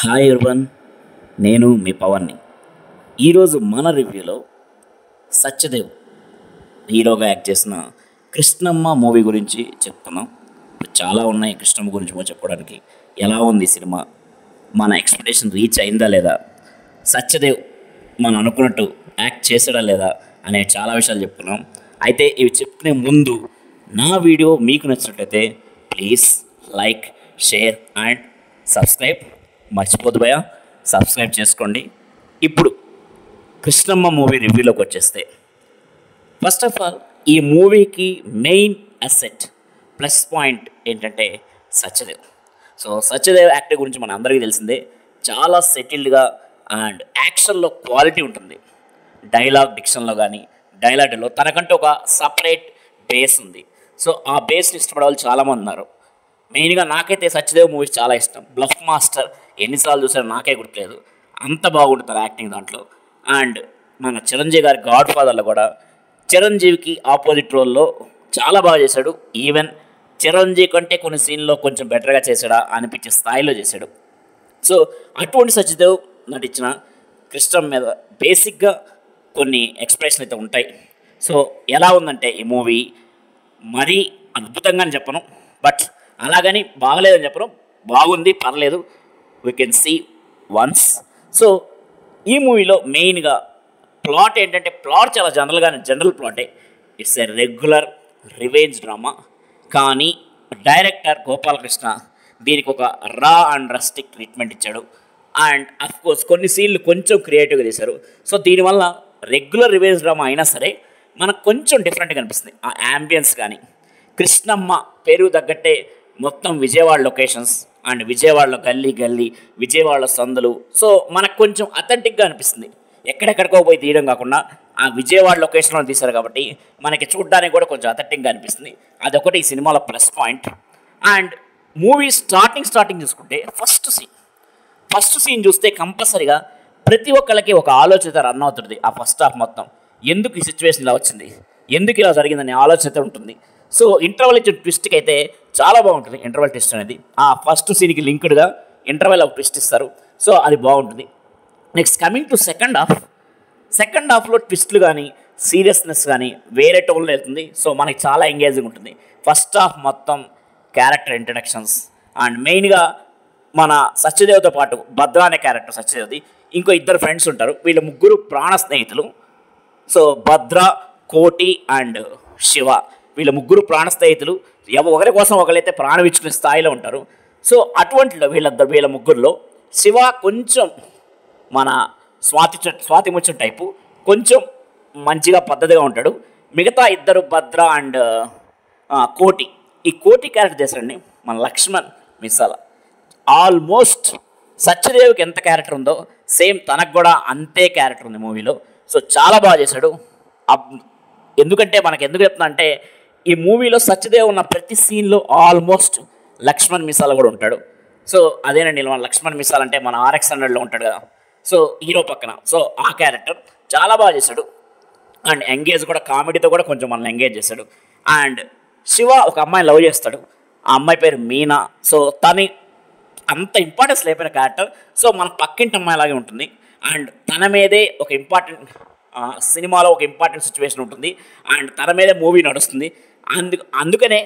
Hi everyone, నేను మీ పవన్ని. ఈరోజు మన రివ్యూలో సత్యదేవ్ హీరోగా యాక్ట్ చేసిన కృష్ణమ్మ మూవీ గురించి చెప్తున్నాం. చాలా ఉన్నాయి కృష్ణమ్మ గురించి చెప్పుకోవడానికి. ఎలా ఉంది సినిమా, మన ఎక్స్పెక్టేషన్ రీచ్ అయిందా లేదా, సత్యదేవ్ మనం అనుకున్నట్టు యాక్ట్ చేసాడా లేదా అనే చాలా విషయాలు చెప్పుకున్నాం. అయితే ఇవి చెప్పుకునే ముందు నా వీడియో మీకు నచ్చినట్లయితే please like, share and subscribe. మర్చిపోద్దు భయ, సబ్స్క్రైబ్ చేసుకోండి. ఇప్పుడు కృష్ణమ్మ మూవీ రివ్యూలోకి వచ్చేస్తే, ఫస్ట్ ఆఫ్ ఆల్ ఈ మూవీకి మెయిన్ అసెట్ ప్లస్ పాయింట్ ఏంటంటే సత్యదేవ్. సో సత్యదేవ్ యాక్టర్ గురించి మన అందరికీ తెలిసిందే. చాలా సెటిల్డ్గా అండ్ యాక్షన్లో క్వాలిటీ ఉంటుంది. డైలాగ్ డిక్షన్లో కానీ డైలాగ్లో తనకంటూ ఒక సపరేట్ బేస్ ఉంది. సో ఆ బేస్ని ఇష్టపడే వాళ్ళు చాలామంది ఉన్నారు. మెయిన్గా నాకైతే సత్యదేవ్ మూవీస్ చాలా ఇష్టం. బ్లఫ్ మాస్టర్ ఎన్నిసార్లు చూసారో నాకే గుర్తులేదు, అంత బాగుంటుంది యాక్టింగ్ దాంట్లో. అండ్ మన చిరంజీవి గారి గాడ్ ఫాదర్లో కూడా చిరంజీవికి ఆపోజిట్ రోల్లో చాలా బాగా చేశాడు. ఈవెన్ చిరంజీవి కంటే కొన్ని సీన్లో కొంచెం బెటర్గా చేశాడా అనిపించే స్థాయిలో చేశాడు. సో అటువంటి సత్యదేవ్ నటించిన కృష్ణం మీద బేసిక్గా కొన్ని ఎక్స్ప్రెషన్ అయితే ఉంటాయి. సో ఎలా ఉందంటే ఈ మూవీ మరీ అద్భుతంగా అని చెప్పను, బట్ అలాగని బాగలేదని చెప్పను, బాగుంది, పర్లేదు, we can see once. So ఈ మూవీలో మెయిన్గా ప్లాట్ ఏంటంటే, ప్లాట్ చాలా జనరల్ ప్లాటే. It's a regular revenge drama. కానీ డైరెక్టర్ గోపాలకృష్ణ దీనికి ఒక రా అండ్ రస్టిక్ ట్రీట్మెంట్ ఇచ్చాడు. అండ్ అఫ్కోర్స్ కొన్ని సీన్లు కొంచెం క్రియేటివ్గా చేశారు. సో దీనివల్ల రెగ్యులర్ రివెంజ్ డ్రామా అయినా సరే మనకు కొంచెం డిఫరెంట్గా అనిపిస్తుంది. ఆ యాంబియన్స్ కానీ, కృష్ణమ్మ పేరు తగ్గట్టే మొత్తం విజయవాడ లొకేషన్స్ అండ్ విజయవాడలో గల్లీ విజయవాడలో సందులు. సో మనకు కొంచెం అథెంటిక్గా అనిపిస్తుంది. ఎక్కడెక్కడికో పోయి తీయడం కాకుండా ఆ విజయవాడ లొకేషన్లో తీశారు కాబట్టి మనకి చూడడానికి కూడా కొంచెం అథెంటిక్గా అనిపిస్తుంది. అదొకటి ఈ సినిమాలో plus point. And movie starting చూసుకుంటే ఫస్ట్ సీన్ చూస్తే కంపల్సరీగా ప్రతి ఒక్కళ్ళకి ఒక ఆలోచన రన్ అవుతుంది. ఆ ఫస్ట్ హాఫ్ మొత్తం ఎందుకు ఈ సిచ్యువేషన్ ఇలా వచ్చింది, ఎందుకు ఇలా జరిగిందనే ఆలోచన ఉంటుంది. సో ఇంటర్వెల్ ఇచ్చిన ట్విస్ట్కి అయితే చాలా బాగుంటుంది. ఇంటర్వెల్ ట్విస్ట్ అనేది ఆ ఫస్ట్ సీన్కి లింక్డ్గా ఇంటర్వెల్ ఒక ట్విస్ట్ ఇస్తారు. సో అది బాగుంటుంది. నెక్స్ట్ కమింగ్ టు సెకండ్ హాఫ్లో ట్విస్ట్లు కానీ సీరియస్నెస్ కానీ వేరే టోన్లో వెళ్తుంది. సో మనకి చాలా ఎంగేజింగ్ ఉంటుంది. ఫస్ట్ హాఫ్ మొత్తం క్యారెక్టర్ ఇంట్రడక్షన్స్ అండ్ మెయిన్గా మన సత్యదేవ్తో పాటు భద్ర అనే క్యారెక్టర్ సత్యదేవ్ది, ఇంకో ఇద్దరు ఫ్రెండ్స్ ఉంటారు. వీళ్ళ ముగ్గురు ప్రాణ స్నేహితులు. సో భద్ర, కోటి అండ్ శివ, వీళ్ళ ముగ్గురు ప్రాణ స్నేహితులు. ఒకరి కోసం ఒకరైతే ప్రాణం ఇచ్చుకునే స్థాయిలో ఉంటారు. సో అటువంటిలో వీళ్ళ ముగ్గురులో శివ కొంచెం మన స్వాతి ముచ్చం టైపు, కొంచెం మంచిగా పద్ధతిగా ఉంటాడు. మిగతా ఇద్దరు భద్ర అండ్ కోటి. ఈ కోటి క్యారెక్టర్ చేశారండి మన లక్ష్మణ్ మిసాల. ఆల్మోస్ట్ సత్యదేవ్కి ఎంత క్యారెక్టర్ ఉందో సేమ్ తనకు కూడా అంతే క్యారెక్టర్ ఉంది మూవీలో. సో చాలా బాగా చేశాడు. ఎందుకంటే మనకు ఎందుకు చెప్తున్నా అంటే, ఈ మూవీలో సత్యదేవ్ ఉన్న ప్రతి సీన్లో ఆల్మోస్ట్ లక్ష్మణ్ మిసాల కూడా ఉంటాడు. సో అదేనండి, మన లక్ష్మణ్ మిసాల్ అంటే మన RX100లో ఉంటాడు కదా, సో హీరో పక్కన. సో ఆ క్యారెక్టర్ చాలా బాగా చేశాడు. అండ్ ఎంగేజ్ కూడా, కామెడీతో కూడా కొంచెం మనల్ని ఎంగేజ్ చేశాడు. అండ్ శివ ఒక అమ్మాయిని లవ్ చేస్తాడు. ఆ అమ్మాయి పేరు మీనా. సో తని అంత ఇంపార్టెన్స్ లేకపోయిన క్యారెక్టర్. సో మన పక్కింటి అమ్మాయిలాగే ఉంటుంది. అండ్ తన మీదే ఒక ఇంపార్టెంట్ సినిమాలో ఒక ఇంపార్టెంట్ సిచ్యువేషన్ ఉంటుంది. అండ్ తన మీదే మూవీ నడుస్తుంది. అందుకనే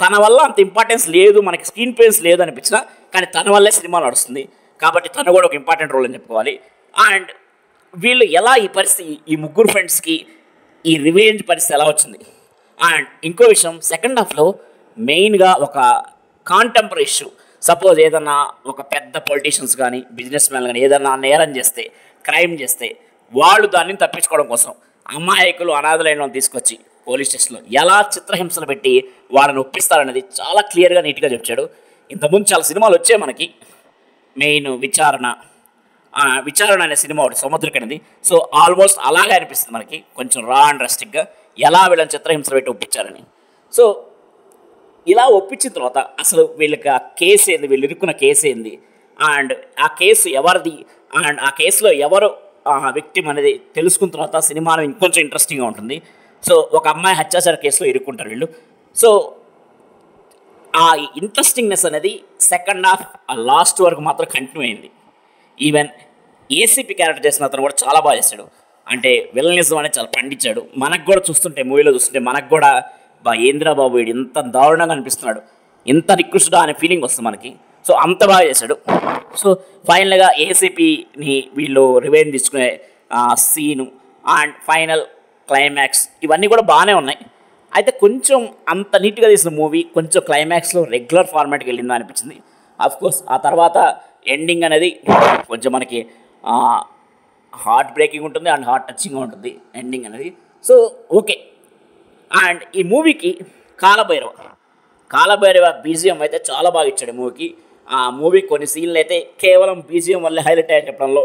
తన వల్ల అంత ఇంపార్టెన్స్ లేదు, మనకి స్క్రీన్ ప్లేస్ లేదు అనిపించినా కానీ తన వల్లే సినిమా నడుస్తుంది. కాబట్టి తను కూడా ఒక ఇంపార్టెంట్ రోల్ అని చెప్పుకోవాలి. అండ్ వీళ్ళు ఎలా ఈ పరిస్థితి, ఈ ముగ్గురు ఫ్రెండ్స్కి ఈ రివెంజ్ పరిస్థితి ఎలా వచ్చింది. అండ్ ఇంకో విషయం, సెకండ్ హాఫ్లో మెయిన్గా ఒక కాంటెంపరీ ఇష్యూ. సపోజ్ ఏదన్నా ఒక పెద్ద పొలిటీషియన్స్ కానీ బిజినెస్ మ్యాన్ కానీ ఏదన్నా నేరం చేస్తే, క్రైమ్ చేస్తే, వాళ్ళు దాన్ని తప్పించుకోవడం కోసం అమాయకులు అనాథలైన వాళ్ళని తీసుకొచ్చి పోలీస్ స్టేషన్లో ఎలా చిత్రహింసలు పెట్టి వాళ్ళని ఒప్పిస్తారనేది చాలా క్లియర్గా నీట్గా చెప్పాడు. ఇంతకుముందు చాలా సినిమాలు వచ్చాయి మనకి. మెయిన్ విచారణ అనే సినిమా ఒకటి సముద్రకనిది. సో ఆల్మోస్ట్ అలాగే అనిపిస్తుంది మనకి, కొంచెం రా అండ్ రస్టిక్గా ఎలా వీళ్ళని చిత్రహింసలు పెట్టి ఒప్పించారని. సో ఇలా ఒప్పించిన తర్వాత అసలు వీళ్ళకి ఆ కేసు ఏంది, వీళ్ళు ఇరుక్కున్న కేసు ఏంది, అండ్ ఆ కేసు ఎవరిది, అండ్ ఆ కేసులో ఎవరు విక్టిమ్ అనేది తెలుసుకున్న తర్వాత సినిమాలో ఇంకొంచెం ఇంట్రెస్టింగ్గా ఉంటుంది. సో ఒక అమ్మాయి హత్యాచార కేసులో ఇరుక్కుంటారు వీళ్ళు. సో ఆ ఇంట్రెస్టింగ్నెస్ అనేది సెకండ్ హాఫ్ లాస్ట్ వరకు మాత్రం కంటిన్యూ అయింది. ఈవెన్ ఏసీపీ క్యారెక్టర్ చేసిన అతను కూడా చాలా బాగా చేశాడు. అంటే విలనిజం అనేది చాలా పండించాడు. మనకు కూడా చూస్తుంటే మూవీలో చూస్తుంటే మనకు కూడా ఏంద్రా బాబు వీడు ఇంత దారుణంగా అనిపిస్తున్నాడు, ఇంత నికృష్టుడా అనే ఫీలింగ్ వస్తుంది మనకి. సో అంత బాగా చేశాడు. సో ఫైనల్గా ఏసీపీని వీళ్ళు రివెంజ్ తీసుకునే సీను అండ్ ఫైనల్ క్లైమాక్స్ ఇవన్నీ కూడా బాగానే ఉన్నాయి. అయితే కొంచెం అంత నీట్గా తీసిన మూవీ కొంచెం క్లైమాక్స్లో రెగ్యులర్ ఫార్మాట్కి వెళ్ళిందా అనిపించింది. కోర్స్ ఆ తర్వాత ఎండింగ్ అనేది కొంచెం మనకి హార్ట్ బ్రేకింగ్ ఉంటుంది అండ్ హార్ట్ టచింగ్గా ఉంటుంది ఎండింగ్ అనేది. So okay. అండ్ ఈ మూవీకి కాలభైరవ బీజిఎం అయితే చాలా బాగా ఇచ్చాడు మూవీకి. ఆ మూవీ కొన్ని సీన్లు అయితే కేవలం బీజిఎం వల్లే హైలైట్ అయ్యే చెప్పడంలో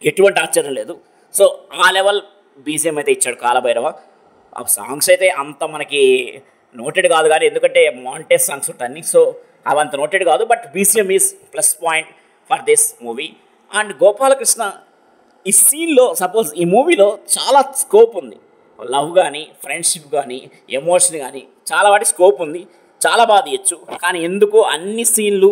ఎటువంటి ఆశ్చర్యం లేదు. సో ఆ లెవెల్ బీజిఎం అయితే ఇచ్చాడు కాలభైరవ. ఆ సాంగ్స్ అయితే అంత మనకి నోటెడ్ కాదు కానీ, ఎందుకంటే మాంటేజ్ సాంగ్స్ ఉంటాయి, సో అవంత నోటెడ్ కాదు. But BGM is plus point for this movie. And Gopalakrishna ఈ సీన్లో సపోజ్ ఈ మూవీలో చాలా స్కోప్ ఉంది. లవ్ కానీ, ఫ్రెండ్షిప్ కానీ, ఎమోషన్ కానీ చాలా వాటి స్కోప్ ఉంది, చాలా బాగా తీయచ్చు. కానీ ఎందుకో అన్ని సీన్లు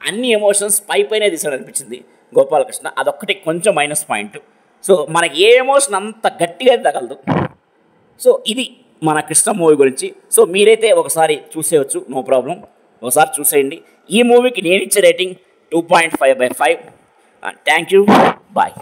అన్ని ఎమోషన్స్ పైనే తీసాడు అనిపించింది గోపాలకృష్ణ. అదొక్కటి కొంచెం మైనస్ పాయింట్. సో మనకి ఏ ఎమోషన్ అంత గట్టిగా తగలదు. సో ఇది మన కృష్ణ మూవీ గురించి. సో మీరైతే ఒకసారి చూసేయచ్చు, నో ప్రాబ్లం, ఒకసారి చూసేయండి. ఈ మూవీకి నేను ఇచ్చే రేటింగ్ 2.5/5. Thank you, bye.